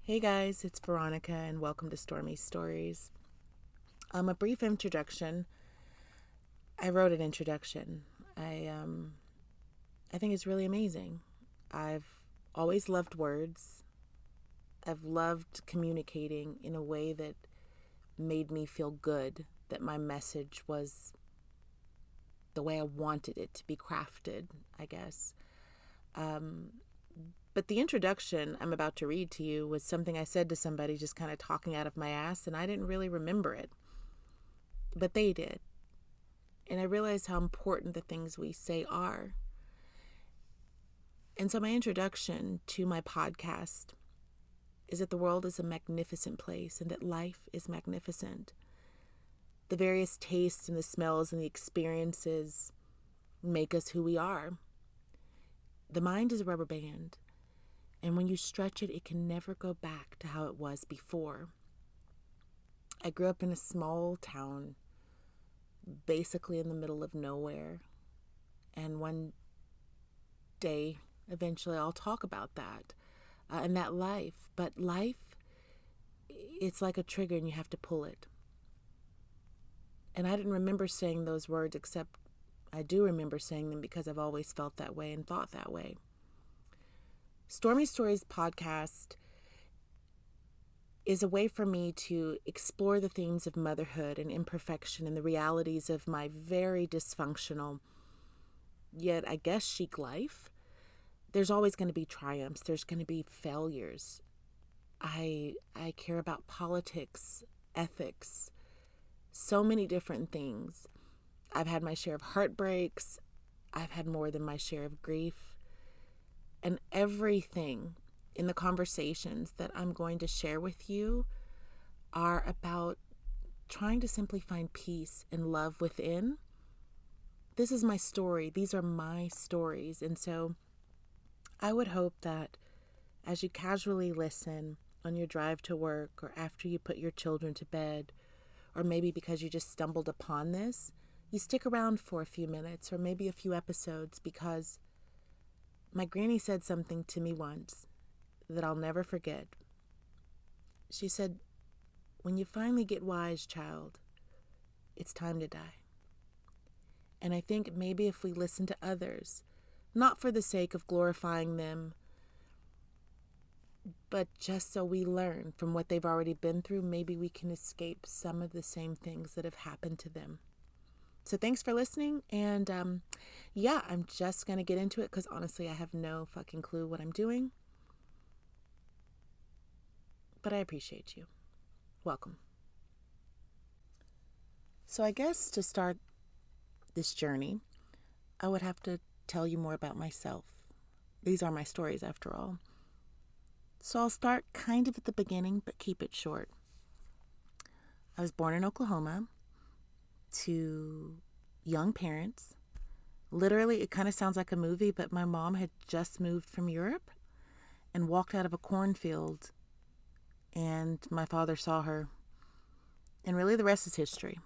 Hey guys, it's Veronica and welcome to Stormies Stories. A brief introduction. I wrote an introduction. I think it's really amazing. I've always loved words. I've loved communicating in a way that made me feel good, that my message was the way I wanted it to be crafted, I guess. But the introduction I'm about to read to you was something I said to somebody just kind of talking out of my ass, and I didn't really remember it. But they did. And I realized how important the things we say are. And so my introduction to my podcast is that the world is a magnificent place and that life is magnificent. The various tastes and the smells and the experiences make us who we are. The mind is a rubber band. And when you stretch it, it can never go back to how it was before. I grew up in a small town, basically in the middle of nowhere. And one day, eventually, I'll talk about that and that life. But life, it's like a trigger and you have to pull it. And I didn't remember saying those words, except I do remember saying them because I've always felt that way and thought that way. Stormy Stories podcast is a way for me to explore the themes of motherhood and imperfection and the realities of my very dysfunctional, yet I guess chic life. There's always going to be triumphs. There's going to be failures. I care about politics, ethics, so many different things. I've had my share of heartbreaks. I've had more than my share of grief. And everything in the conversations that I'm going to share with you are about trying to simply find peace and love within. This is my story. These are my stories. And so I would hope that as you casually listen on your drive to work or after you put your children to bed, or maybe because you just stumbled upon this, you stick around for a few minutes or maybe a few episodes, because my granny said something to me once that I'll never forget. She said, "When you finally get wise, child, it's time to die." And I think maybe if we listen to others, not for the sake of glorifying them, but just so we learn from what they've already been through, maybe we can escape some of the same things that have happened to them. So thanks for listening, and I'm just going to get into it because honestly I have no fucking clue what I'm doing. But I appreciate you. Welcome. So I guess to start this journey, I would have to tell you more about myself. These are my stories after all. So I'll start kind of at the beginning, but keep it short. I was born in Oklahoma to young parents. Literally, it kind of sounds like a movie, but my mom had just moved from Europe and walked out of a cornfield, and my father saw her. And really, the rest is history.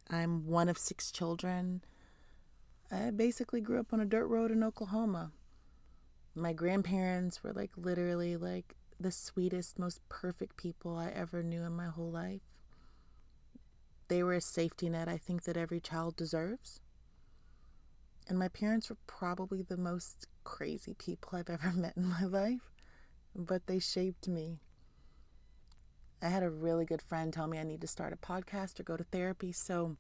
I'm one of 6 children. I basically grew up on a dirt road in Oklahoma. My grandparents were literally the sweetest, most perfect people I ever knew in my whole life. They were a safety net I think that every child deserves. And my parents were probably the most crazy people I've ever met in my life, but they shaped me. I had a really good friend tell me I need to start a podcast or go to therapy, so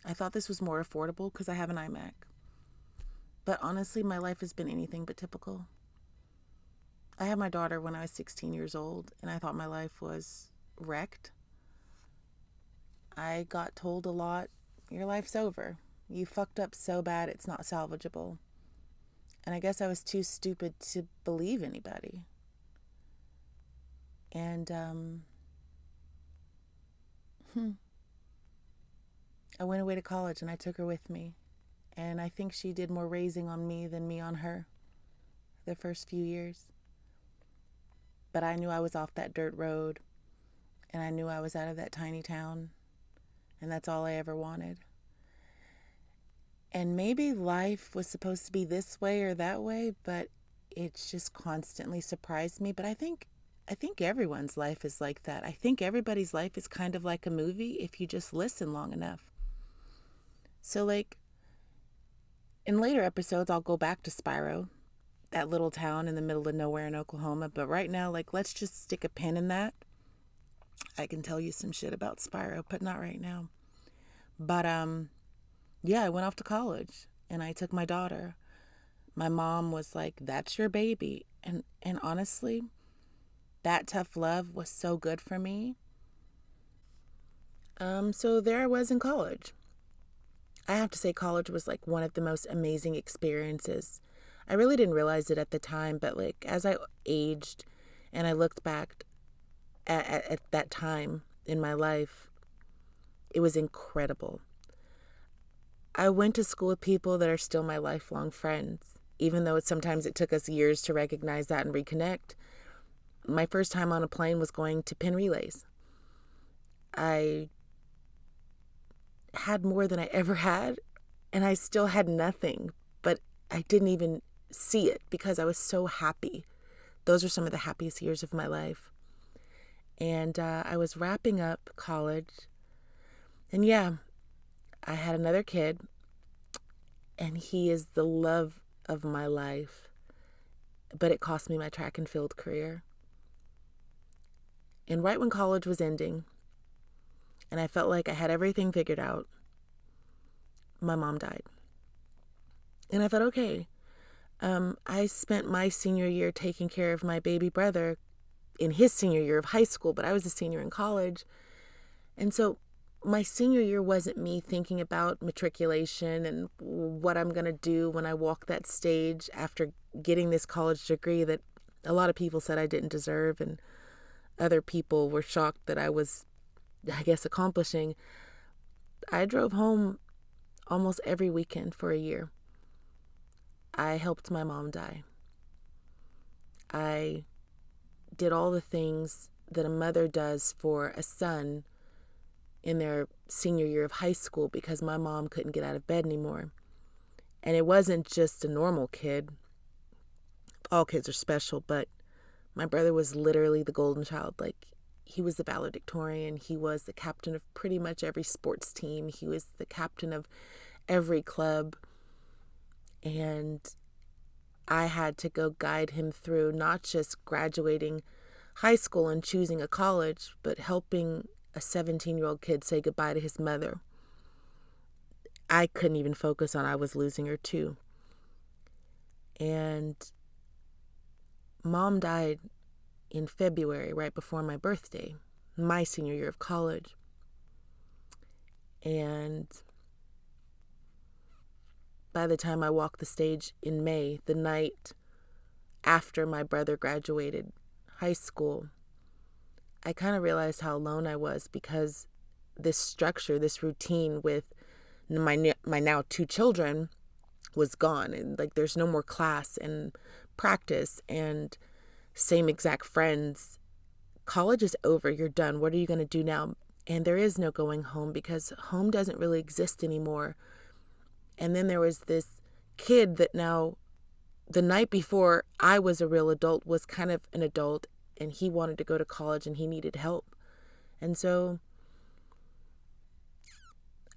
I thought this was more affordable because I have an iMac. But honestly, my life has been anything but typical. I had my daughter when I was 16 years old, and I thought my life was wrecked. I got told a lot, your life's over. You fucked up so bad it's not salvageable. And I guess I was too stupid to believe anybody. And I went away to college and I took her with me. And I think she did more raising on me than me on her the first few years. But I knew I was off that dirt road, and I knew I was out of that tiny town. And that's all I ever wanted. And maybe life was supposed to be this way or that way, but it's just constantly surprised me. But I think everyone's life is like that. I think everybody's life is kind of like a movie if you just listen long enough. So, like, in later episodes, I'll go back to Spiro, that little town in the middle of nowhere in Oklahoma. But right now, like, let's just stick a pin in that. I can tell you some shit about Spiro, but not right now. But, yeah, I went off to college and I took my daughter. My mom was like, that's your baby. And honestly, that tough love was so good for me. So there I was in college. I have to say college was like one of the most amazing experiences. I really didn't realize it at the time, but like as I aged and I looked back at that time in my life, it was incredible. I went to school with people that are still my lifelong friends, even though sometimes it took us years to recognize that and reconnect. My first time on a plane was going to pin relays. I had more than I ever had, and I still had nothing, but I didn't even see it because I was so happy. Those are some of the happiest years of my life. And I was wrapping up college, and yeah, I had another kid, and he is the love of my life, but it cost me my track and field career. And right when college was ending, and I felt like I had everything figured out, my mom died. And I thought, okay, I spent my senior year taking care of my baby brother in his senior year of high school, but I was a senior in college. And so my senior year wasn't me thinking about matriculation and what I'm going to do when I walk that stage after getting this college degree that a lot of people said I didn't deserve, and other people were shocked that I was, I guess, accomplishing. I drove home almost every weekend for a year. I helped my mom die. I did all the things that a mother does for a son in their senior year of high school because my mom couldn't get out of bed anymore. And it wasn't just a normal kid. All kids are special, but my brother was literally the golden child. Like, he was the valedictorian. He was the captain of pretty much every sports team. He was the captain of every club. And I had to go guide him through not just graduating high school and choosing a college, but helping a 17-year-old kid say goodbye to his mother. I couldn't even focus on I was losing her too. And Mom died in February, right before my birthday, my senior year of college. And by the time I walked the stage in May, the night after my brother graduated high school, I kind of realized how alone I was because this structure, this routine with my now 2 children was gone. And like, there's no more class and practice and same exact friends. College is over. You're done. What are you going to do now? And there is no going home because home doesn't really exist anymore. And then there was this kid that now, the night before I was a real adult, was kind of an adult, and he wanted to go to college and he needed help. And so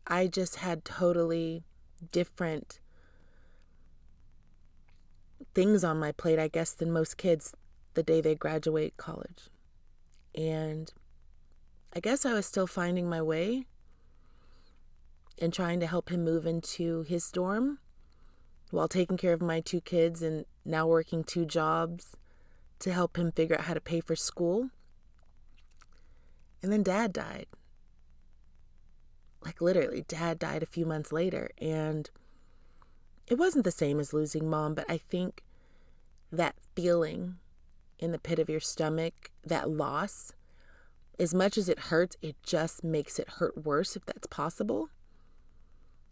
I just had totally different things on my plate, I guess, than most kids the day they graduate college. And I guess I was still finding my way and trying to help him move into his dorm while taking care of my 2 kids and now working 2 jobs to help him figure out how to pay for school. And then Dad died. Like, literally, Dad died a few months later. And it wasn't the same as losing Mom, but I think that feeling in the pit of your stomach, that loss, as much as it hurts, it just makes it hurt worse if that's possible.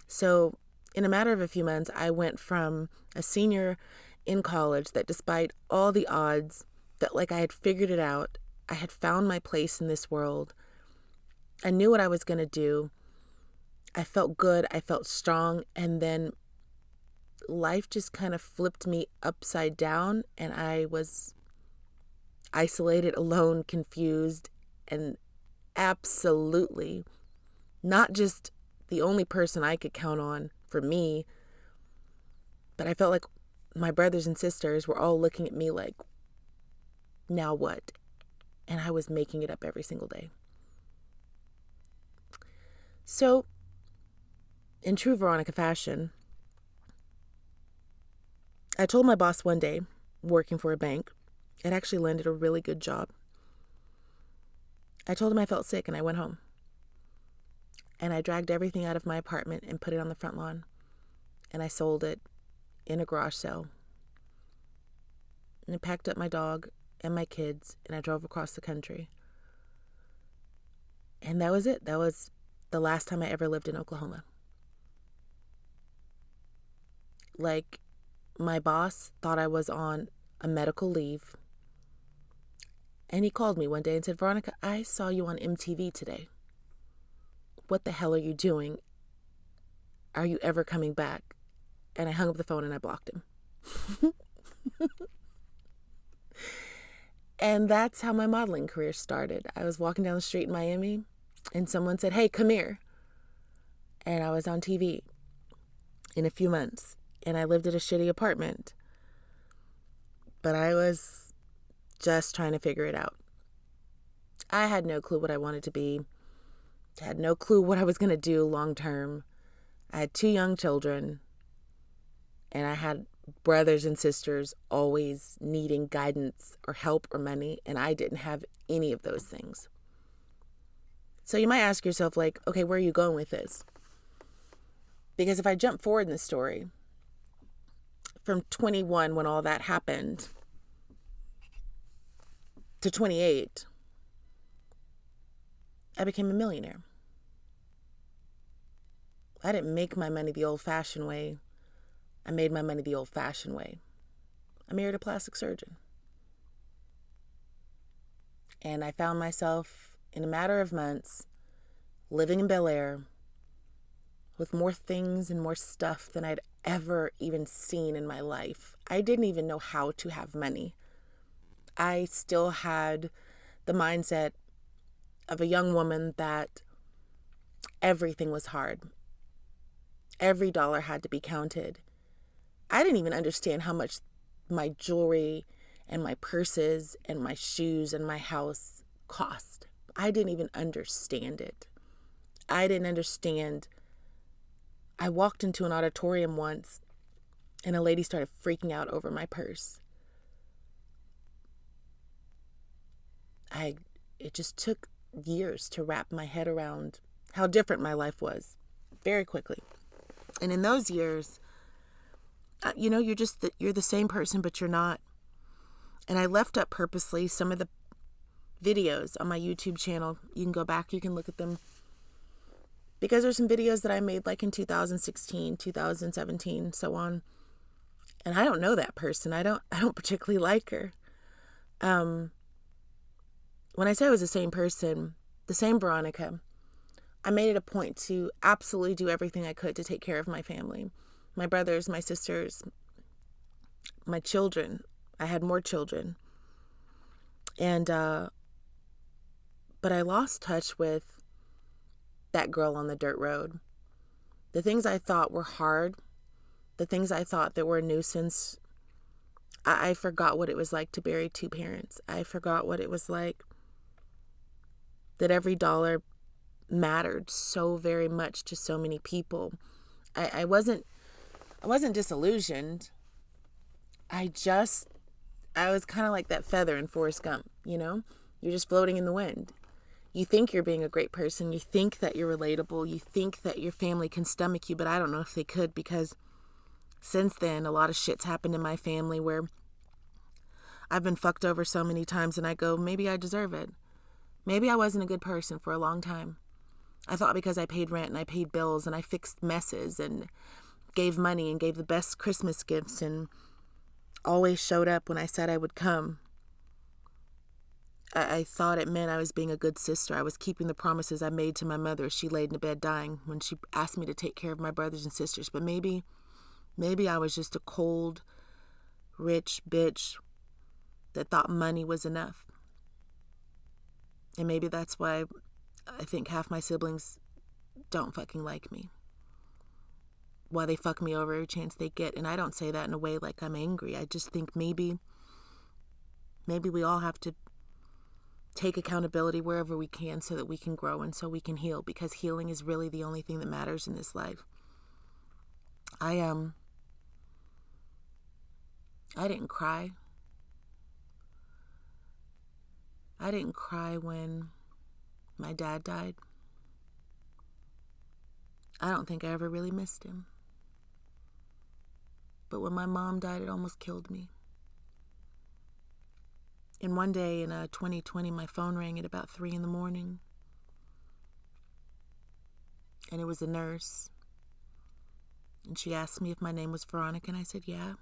So in a matter of a few months, I went from a senior in college that, despite all the odds, that like I had figured it out. I had found my place in this world. I knew what I was going to do. I felt good. I felt strong. And then life just kind of flipped me upside down, and I was isolated, alone, confused, and absolutely not just the only person I could count on for me, but I felt like my brothers and sisters were all looking at me like, now what? And I was making it up every single day. So, in true Veronica fashion, I told my boss one day, working for a bank, it actually landed a really good job. I told him I felt sick and I went home. And I dragged everything out of my apartment and put it on the front lawn. And I sold it in a garage sale. And I packed up my dog and my kids and I drove across the country. And that was it. That was the last time I ever lived in Oklahoma. Like, my boss thought I was on a medical leave. And he called me one day and said, Veronica, I saw you on MTV today. What the hell are you doing? Are you ever coming back? And I hung up the phone and I blocked him. And that's how my modeling career started. I was walking down the street in Miami and someone said, hey, come here. And I was on TV in a few months. And I lived at a shitty apartment. But I was just trying to figure it out. I had no clue what I wanted to be. I had no clue what I was going to do long term. I had 2 young children. And I had brothers and sisters always needing guidance or help or money. And I didn't have any of those things. So you might ask yourself, like, okay, where are you going with this? Because if I jump forward in the story, from 21 when all that happened to 28, I became a millionaire. I didn't make my money the old-fashioned way. I made my money the old-fashioned way. I married a plastic surgeon. And I found myself, in a matter of months, living in Bel Air with more things and more stuff than I'd ever even seen in my life. I didn't even know how to have money. I still had the mindset of a young woman that everything was hard. Every dollar had to be counted. I didn't even understand how much my jewelry and my purses and my shoes and my house cost. I didn't even understand it. I didn't understand. I walked into an auditorium once and a lady started freaking out over my purse. It just took years to wrap my head around how different my life was, very quickly. And in those years, you're the same person, but you're not. And I left up purposely some of the videos on my YouTube channel. You can go back, you can look at them. Because there's some videos that I made like in 2016, 2017, so on. And I don't know that person. I don't particularly like her. When I say I was the same person, the same Veronica, I made it a point to absolutely do everything I could to take care of my family. My brothers, my sisters, my children. I had more children. And, but I lost touch with that girl on the dirt road. The things I thought were hard, the things I thought that were a nuisance, I forgot what it was like to bury 2 parents. I forgot what it was like that every dollar mattered so very much to so many people. I wasn't disillusioned. I was kind of like that feather in Forrest Gump, you know? You're just floating in the wind. You think you're being a great person. You think that you're relatable. You think that your family can stomach you, but I don't know if they could, because since then, a lot of shit's happened in my family where I've been fucked over so many times and I go, maybe I deserve it. Maybe I wasn't a good person for a long time. I thought because I paid rent and I paid bills and I fixed messes and gave money and gave the best Christmas gifts and always showed up when I said I would come. I thought it meant I was being a good sister. I was keeping the promises I made to my mother as she laid in bed dying when she asked me to take care of my brothers and sisters. But maybe Maybe I was just a cold, rich bitch that thought money was enough. And maybe that's why I think half my siblings don't fucking like me. Why they fuck me over every chance they get. And I don't say that in a way like I'm angry. I just think maybe we all have to take accountability wherever we can so that we can grow and so we can heal, because healing is really the only thing that matters in this life. I didn't cry. I didn't cry when my dad died. I don't think I ever really missed him. But when my mom died, it almost killed me. And one day in 2020, my phone rang at about 3 a.m. And it was a nurse. And she asked me if my name was Veronica, and I said, yeah.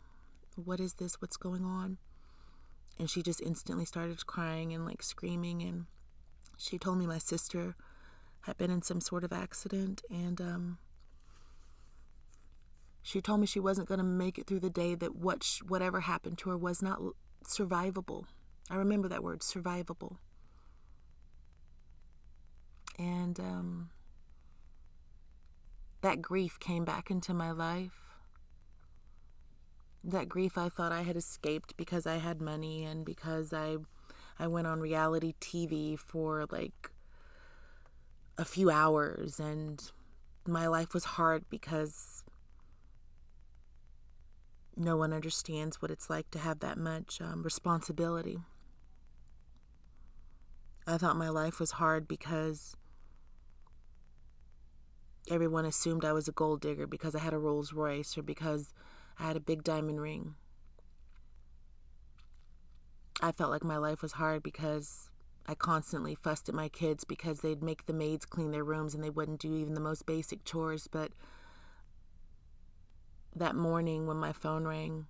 What is this? What's going on? And she just instantly started crying and like screaming. And she told me my sister had been in some sort of accident. And she told me she wasn't going to make it through the day, that whatever happened to her was not survivable. I remember that word, survivable. And that grief came back into my life. That grief I thought I had escaped because I had money and because I went on reality TV for like a few hours, and my life was hard because no one understands what it's like to have that much responsibility. I thought my life was hard because everyone assumed I was a gold digger because I had a Rolls Royce or because I had a big diamond ring. I felt like my life was hard because I constantly fussed at my kids because they'd make the maids clean their rooms and they wouldn't do even the most basic chores. But that morning when my phone rang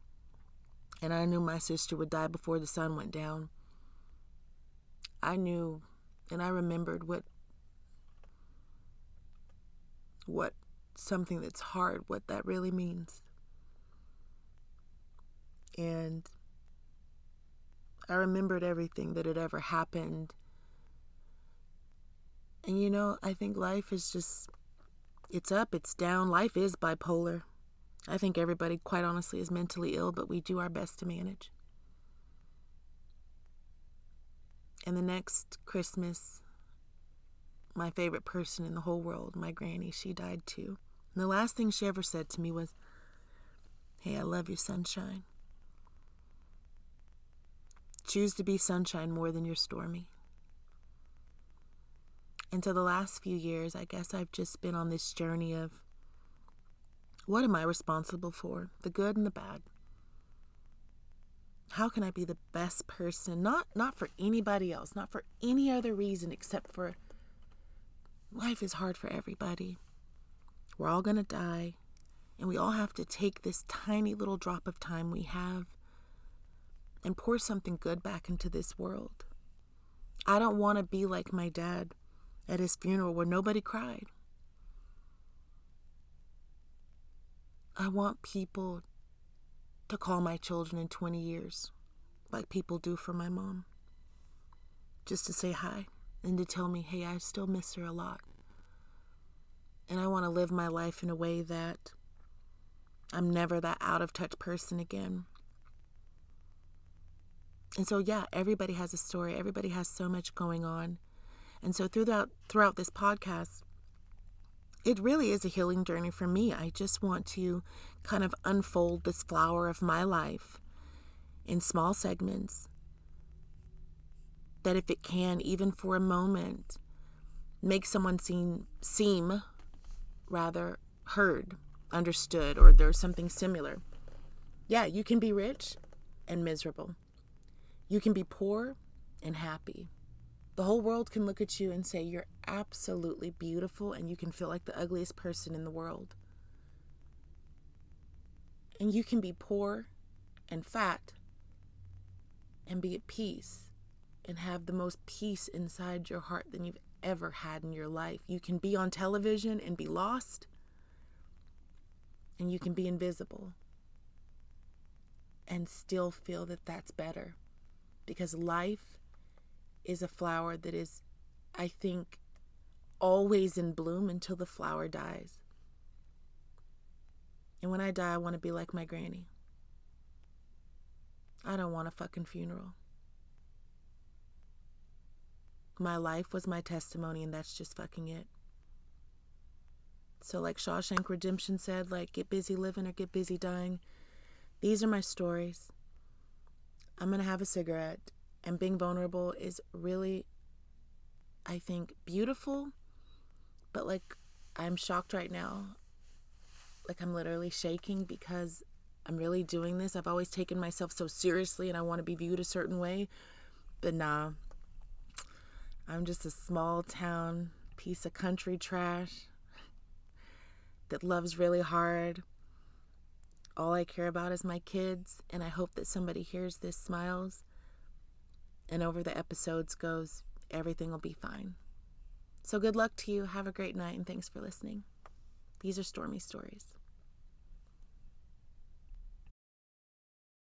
and I knew my sister would die before the sun went down, I knew and I remembered what something that's hard, what that really means. And I remembered everything that had ever happened. And you know, I think life is just, it's up, it's down. Life is bipolar. I think everybody, quite honestly, is mentally ill, but we do our best to manage. And the next Christmas, my favorite person in the whole world, my granny, she died too. And the last thing she ever said to me was, "Hey, I love you, sunshine. Choose to be sunshine more than your Stormy." And so the last few years, I guess I've just been on this journey of, what am I responsible for? The good and the bad. How can I be the best person? Not for anybody else, not for any other reason except for life is hard for everybody. We're all going to die, and we all have to take this tiny little drop of time we have and pour something good back into this world. I don't want to be like my dad at his funeral where nobody cried. I want people to call my children in 20 years like people do for my mom. Just to say hi and to tell me, hey, I still miss her a lot. And I want to live my life in a way that I'm never that out of touch person again. And so, yeah, everybody has a story. Everybody has so much going on. And so throughout this podcast, it really is a healing journey for me. I just want to kind of unfold this flower of my life in small segments that, if it can, even for a moment, make someone seem rather heard, understood, or there's something similar. Yeah, you can be rich and miserable. You can be poor and happy. The whole world can look at you and say you're absolutely beautiful, and you can feel like the ugliest person in the world. And you can be poor and fat and be at peace and have the most peace inside your heart than you've ever had in your life. You can be on television and be lost, And you can be invisible and still feel that that's better. Because life is a flower that is, I think, always in bloom until the flower dies. And when I die, I want to be like my granny. I don't want a fucking funeral. My life was my testimony, and that's just fucking it. So like Shawshank Redemption said, like, get busy living or get busy dying. These are my stories. I'm going to have a cigarette. And being vulnerable is really, I think, beautiful. But like, I'm shocked right now. Like, I'm literally shaking because I'm really doing this. I've always taken myself so seriously and I want to be viewed a certain way. But nah, I'm just a small town piece of country trash that loves really hard. All I care about is my kids, and I hope that somebody hears this, smiles, and over the episodes goes, everything will be fine. So good luck to you. Have a great night, and thanks for listening. These are Stormy Stories.